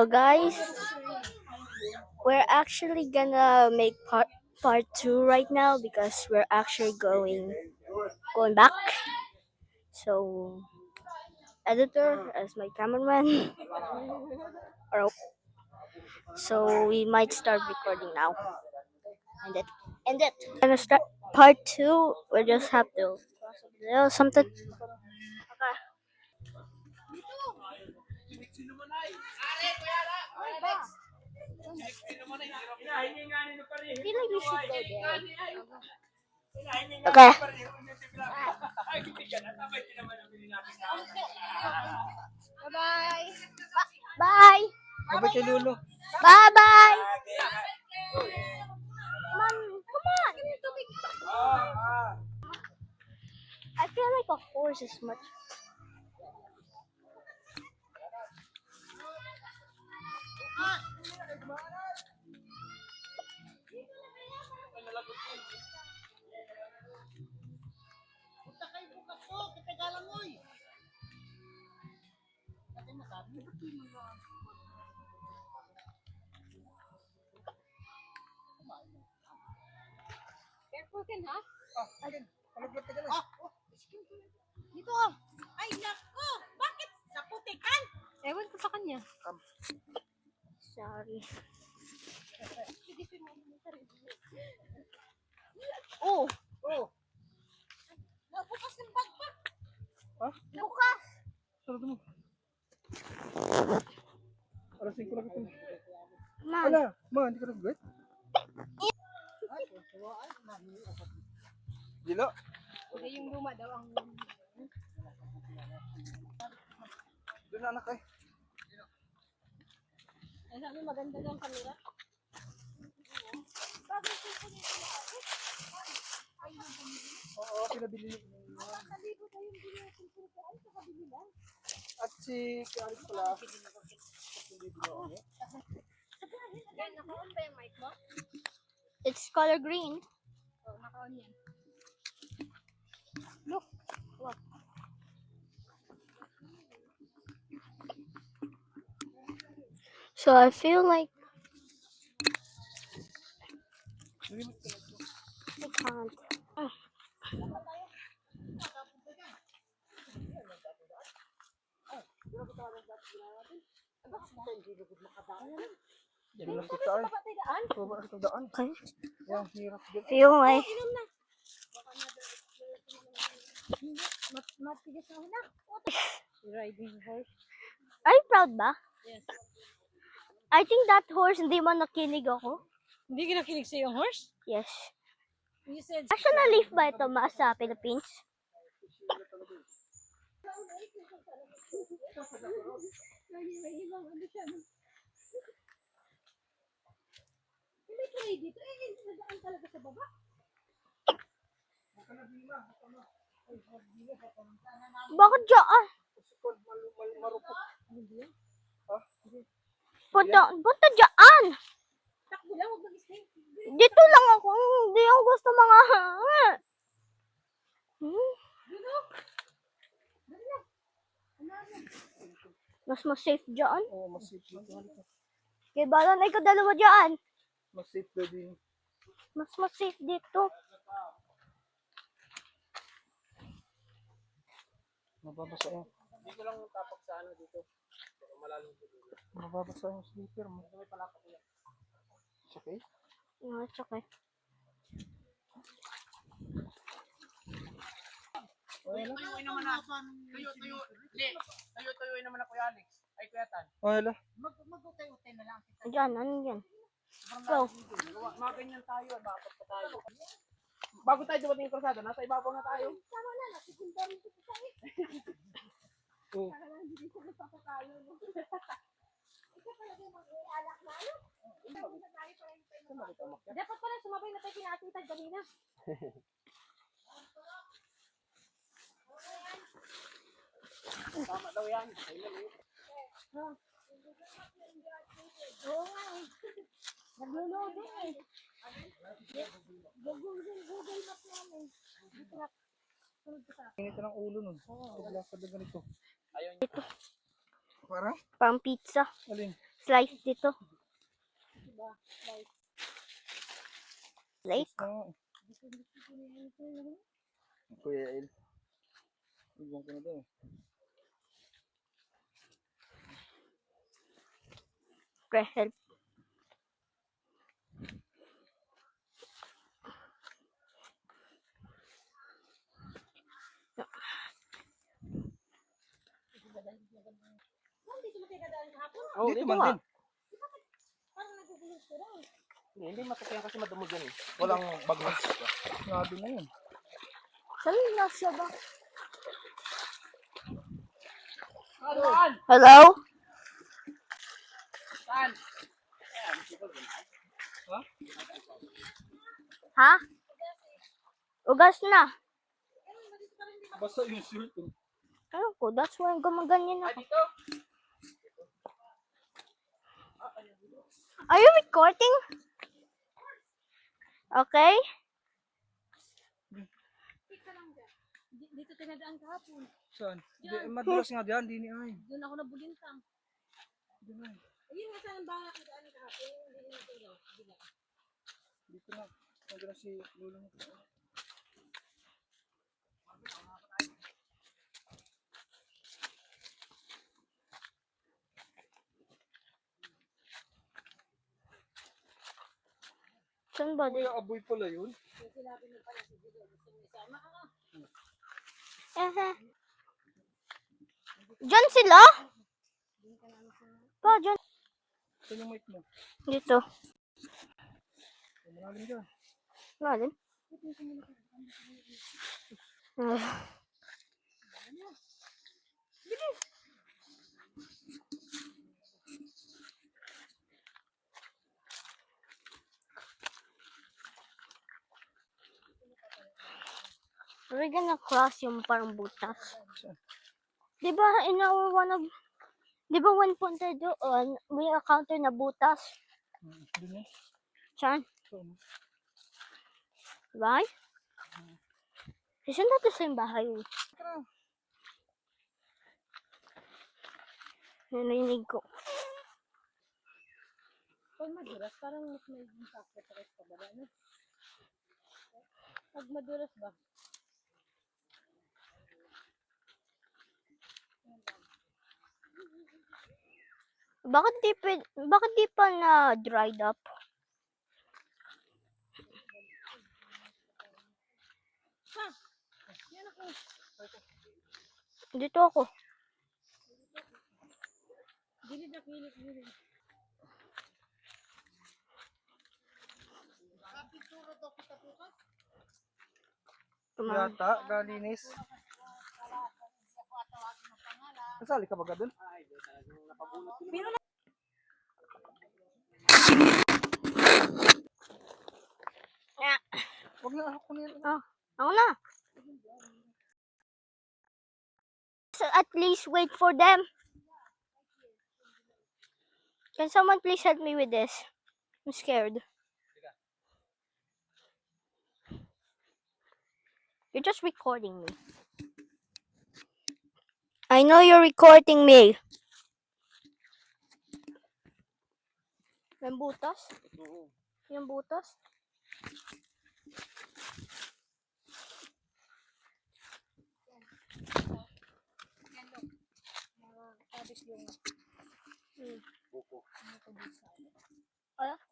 So guys, we're actually gonna make part two right now because we're actually going back. So editor as my cameraman. Or so we might start recording now. End it. Gonna start part two. We just have to something. Okay. I feel like we should go there. Okay. Bye-bye. Bye. Bye kay Lolo. Bye-bye. Come on. Come on. I feel like a horse is much. Careful ka na. Alin? Palaglat ka dyan. Dito ka. Ay, nako. Bakit sa putikan? Ewan ko sa kanya. Sorry. Oh. Oh. Nabukas ng backpack. Ha? Bukas. Sarado mo. Alas 5 lang ito. Man. Ala, ma, hindi ka nag-guide? Dilo. Hindi yung luma daw ang... Doon na anak eh. Ay, sabi maganda daw ang kamera. Bagay ko po nito. Oo, pinabili niyo. Nakakalibo tayo yung binatin ko sa ay, sa kabili lang. At si Alex pala. Hindi dilo ako. Yan, naka-on ba yung mic mo? It's color green. Oo, naka-on yan. Look. Look. So I feel like I can't. Dilo lang kita eh. Baba sa daan. Okay. Yan, hirap din. Feel like Matigas na una. Riding horse. are you proud ba? Yes. I think that horse hindi man nakinig ako. Hindi ka nakinig sa yung horse? Yes. You said... National leaf ba ito sa Philippines? May ibang ano siya. Hindi tuloy dito. Nadaan talaga sa baba. Bakit dyan? Marupok. Punta dyan! Takbo lang, huwag mag-stay. Dito lang ako. Hindi ako gusto mga... Mas safe dyan. Oo, mas safe dito. Kaya bala na ikaw dalawa dyan. Mas safe daw din. Mas safe dito. Mababasa yan. Hindi ko lang tapak sa ano dito. Malalim ko dito. Mababasa yung sleeper mo. May palakap yan. It's okay? No, it's okay. Tuyuin naman na. Tuyo. Hindi. Tuyuin naman na Kuya Alex. Ay, Kuya Tan. Oh, hala. Mag-utay-utay na lang. Dyan, ano yan? Go. Mga ganyan tayo. Bakit pa tayo? Bago tayo dumating yung krusada, nasa ibabaw na tayo. Tama na, nasikundari ko sa eh. Oh. Para lang hindi ko nagpapakalo. Ikaw talaga yung mag-ialak na ano? Ikaw na tayo para yung tayo. Dapat pala sumabay na tayo kinakitag kanina. Tama daw yan. Oo nga eh. Naglo-loading eh. Google Map namin. Sunod ka sa akin. Tingin ito ng ulo nun. Paglasad na ganito. Ayaw niya. Parang? Pang pizza. Alin? Slice dito. Lake. Oo. Kuya El. Ibang ko na daw. Okay, help. Oh, Dito dito man nga. din. Hindi matukyan kasi madamo dyan eh. Walang bagnas. Grabe na yun. Saan na siya ba? Saan? Hello? Saan? Ha? Ugas na. Basta yung shirt. Ano ko? That's why gumaganyan Ay, ako. dito. Are you recording? Okay. Dito tinadaan kahapon. Saan? Di, madulas nga diyan. Di ni ay. Doon ako nabulintang. Di na. Ayun nga saan ba ako daan kahapon. Hindi na tulog. Dito na. Nandun na si Lolo mo. Saan ba? Kuya Aboy pala yun. Diyan sila? Pa, diyan. Saan yung mic mo? Dito. Malalim dyan. Lalim. We're gonna cross yung parang butas. Di ba in our one of... Di ba one punta doon, may encounter na butas? Doon yan. Saan? Saan? Bahay? Saan natin sa yung bahay? Tara. Narinig ko. Pag madulas, parang mas may impact sa rest ka ba? Ano? Pag madulas ba? Bakit di pa na dried up? Yan ako. Dito ako. Gilid na gilid. Yata, galinis. Kasali ka ba ka doon? Wag na ako nila. Oh, ako na. So at least wait for them. Can someone please help me with this? I'm scared. You're just recording me. I know you're recording me. Yung butas? Yung butas? Ano?